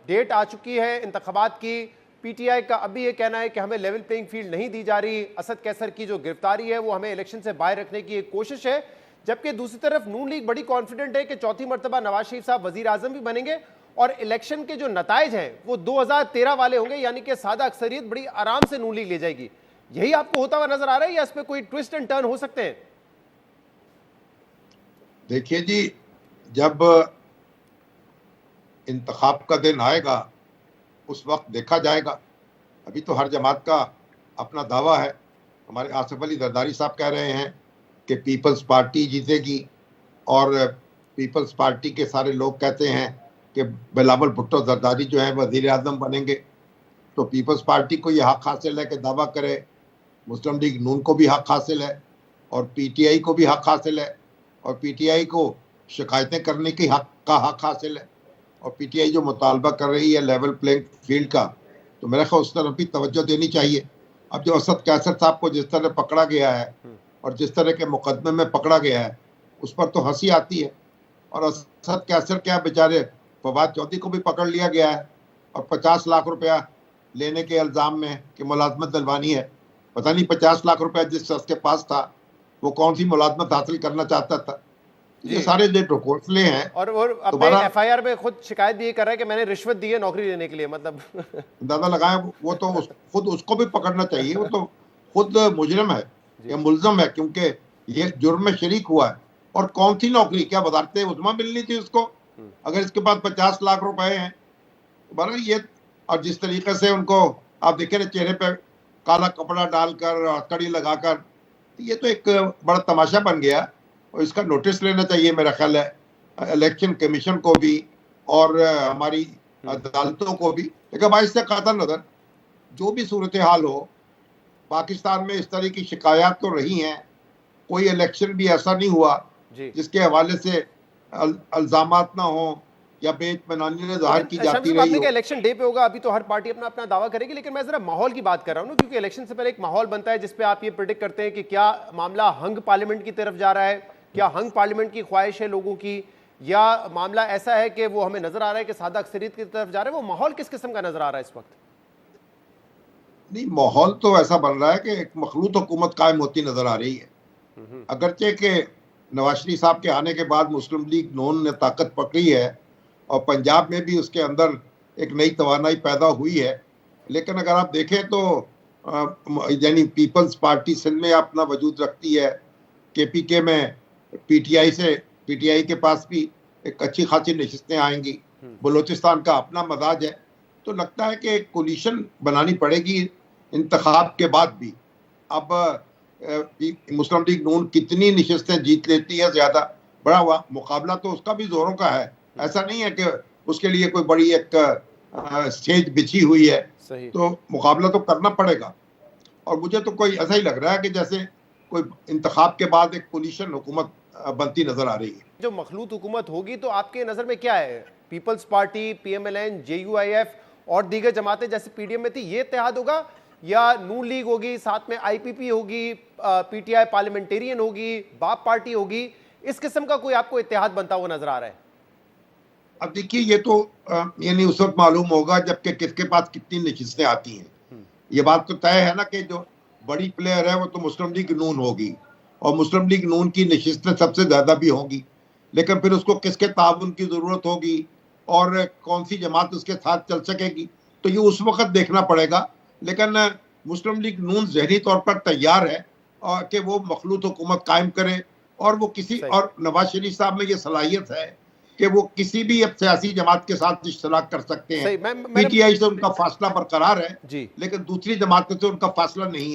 Date आ चुकी है इंतखाबात की। पीटीआई का अभी ये कहना है कि हमें लेवल प्लेइंग फील्ड नहीं दी जा रही। असद कैसर की जो गिरफ्तारी है वो हमें इलेक्शन से बाहर रखने की एक कोशिश है, जबकि दूसरी तरफ नून लीग बड़ी कॉन्फिडेंट है कि चौथी मर्तबा नवाज शरीफ साहब वजीर आजम भी बनेंगे और इलेक्शन के जो नताइज हैं वो 2013 वाले होंगे, यानी कि सादा अक्सरियत बड़ी आराम से नून लीग ले जाएगी। यही आपको होता हुआ नजर आ रहा है या इसमें कोई ट्विस्ट एंड टर्न हो सकते हैं? देखिए जी, जब इंतखाब का दिन आएगा उस वक्त देखा जाएगा। अभी तो हर जमात का अपना दावा है। हमारे आसिफ अली जरदारी साहब कह रहे हैं कि पीपल्स पार्टी जीतेगी और पीपल्स पार्टी के सारे लोग कहते हैं कि बिलावल भुट्टो जरदारी जो है वजीर आजम बनेंगे। तो पीपल्स पार्टी को ये हक हासिल है कि दावा करे, मुस्लिम लीग नून को भी हक हासिल है और पीटीआई को भी हक हासिल है, और पीटीआई को शिकायतें करने की हक हासिल है। और पीटीआई जो मुतालबा कर रही है लेवल प्लेइंग फील्ड का, तो मेरे ख्याल उस तरफ भी तवज्जो देनी चाहिए। अब जो असद कैसर साहब को जिस तरह पकड़ा गया है और जिस तरह के मुकदमे में पकड़ा गया है उस पर तो हंसी आती है। और असद कैसर क्या बेचारे, फवाद चौधरी को भी पकड़ लिया गया है और 50 लाख रुपया लेने के इल्ज़ाम में कि मुलाजमत दिलवानी है। पता नहीं 50 लाख रुपया जिस शख्स के पास था वो कौन सी मुलाजमत हासिल करना चाहता था। ये सारे जो ढकोसले हैं। और अपने एफआईआर में खुद शिकायत भी ये कर रहा है कि मैंने रिश्वत दी है नौकरी लेने के लिए, मतलब दादा लगाए। वो तो खुद उसको भी पकड़ना चाहिए। वो तो खुद मुजरिम है या मुल्जम है, क्योंकि ये जुर्म में शरीक हुआ है। और कौन सी नौकरी, क्या वजारत उज़्मा मिलनी थी उसको अगर इसके पास 50 लाख रुपए हैं? बड़ा ये, और जिस तरीके से उनको आप देखे ना चेहरे पे काला कपड़ा डालकर हथकड़ी लगाकर, ये तो एक बड़ा तमाशा बन गया और इसका नोटिस लेना चाहिए मेरा ख्याल है इलेक्शन कमीशन को भी और हमारी अदालतों को भी। लेकिन भाई इससे कतई नजर जो भी सूरत हाल हो, पाकिस्तान में इस तरह की शिकायत तो रही हैं। कोई इलेक्शन भी ऐसा नहीं हुआ जिसके हवाले से इल्जामात ना हो या बेइत्मीनानी ज़ाहिर की जाती रही हो। इलेक्शन डे पे होगा, अभी तो हर पार्टी अपना अपना दावा करेगी, लेकिन मैं जरा माहौल की बात कर रहा हूँ ना, क्योंकि इलेक्शन से पहले एक माहौल बनता है जिसपे आप ये प्रेडिक्ट करते हैं कि क्या मामला हंग पार्लियामेंट की तरफ जा रहा है, क्या हंग पार्लियामेंट की ख्वाहिश है लोगों की, या मामला ऐसा है कि वो हमें नजर आ रहा है कि सादा अक्सरियत की तरफ जा रहा है। वो माहौल किस किस्म का नजर आ रहा है इस वक्त? नहीं, माहौल तो ऐसा बन रहा है कि एक मखलूत हुकूमत कायम होती नजर आ रही है। अगरचे के नवाज शरीफ साहब के आने के बाद मुस्लिम लीग नून ने ताकत पकड़ी है और पंजाब में भी उसके अंदर एक नई तवानाई पैदा हुई है। लेकिन अगर आप देखें तो यानी पीपल्स पार्टी सिंध में अपना वजूद रखती है, केपीके में पीटीआई के पास भी एक अच्छी खासी नशिस्तें आएंगी, बलूचिस्तान का अपना मजाज है। तो लगता है कि एक कोलिशन बनानी पड़ेगी इंतखाब के बाद भी। अब मुस्लिम लीग नून कितनी नशिस्तें जीत लेती है, ज्यादा बड़ा हुआ मुकाबला तो उसका भी जोरों का है। ऐसा नहीं है कि उसके लिए कोई बड़ी एक स्टेज बिछी हुई है। तो मुकाबला तो करना पड़ेगा। और मुझे तो कोई ऐसा ही लग रहा है कि जैसे कोई इंतखाब के बाद एक कोलिशन हुकूमत बनती नजर आ रही है। जो मखलूत हुकूमत होगी तो आपके नजर में क्या है? पीपल्स पार्टी, पीएमएलएन, जेयूआईएफ और दीगर जमातें जैसे पीडीएम में थी, ये इत्तेहाद होगा या नून लीग होगी, साथ में आईपीपी होगी, पीटीआई पार्लियामेंटेरियन होगी, बाप पार्टी होगी? इस किस्म का कोई आपको इत्तेहाद बनता हुआ नजर आ रहा है? अब देखिए, ये तो यानी उस वक्त मालूम होगा जबकि किसके पास कितनी नशिस्तें आती हैं। ये बात तो तय है ना कि जो बड़ी प्लेयर है वो तो मुस्लिम लीग नून होगी और मुस्लिम लीग नून की नशिस्तें सबसे ज्यादा भी होंगी। लेकिन फिर उसको किसके ताउन की जरूरत होगी और कौन सी जमात उसके साथ चल सकेगी, तो ये उस वक्त देखना पड़ेगा। लेकिन मुस्लिम लीग नून ज़हनी तौर पर तैयार है और कि वो मखलूत हुकूमत कायम करे और वो किसी, और नवाज शरीफ साहब में ये सलाहियत है कि वो किसी भी अब सियासी जमात के साथ इश्तराक कर सकते हैं। पीटीआई से उनका फासला बरकरार है, लेकिन दूसरी जमात से उनका फासला नहीं है।